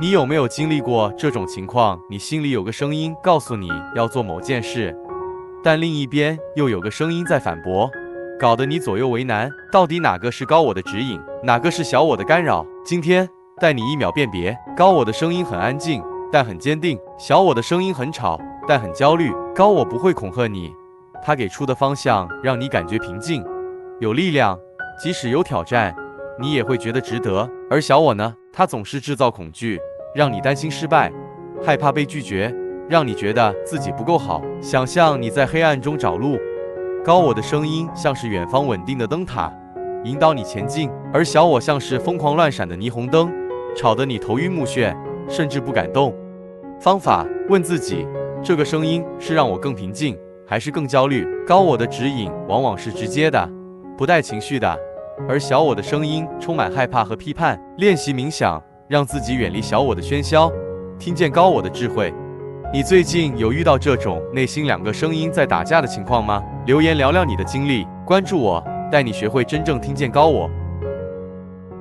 你有没有经历过这种情况？你心里有个声音告诉你要做某件事，但另一边又有个声音在反驳，搞得你左右为难，到底哪个是高我的指引，哪个是小我的干扰？今天带你1秒辨别，高我的声音很安静，但很坚定；小我的声音很吵，但很焦虑。高我不会恐吓你，他给出的方向让你感觉平静，有力量，即使有挑战，你也会觉得值得。而小我呢，他总是制造恐惧，让你担心失败，害怕被拒绝，让你觉得自己不够好，想象你在黑暗中找路。高我的声音像是远方稳定的灯塔，引导你前进，而小我像是疯狂乱闪的霓虹灯，吵得你头晕目眩，甚至不敢动。方法：问自己，这个声音是让我更平静，还是更焦虑？高我的指引往往是直接的，不带情绪的，而小我的声音充满害怕和批判。练习冥想，让自己远离小我的喧嚣，听见高我的智慧。你最近有遇到这种内心2个声音在打架的情况吗？留言聊聊你的经历，关注我，带你学会真正听见高我。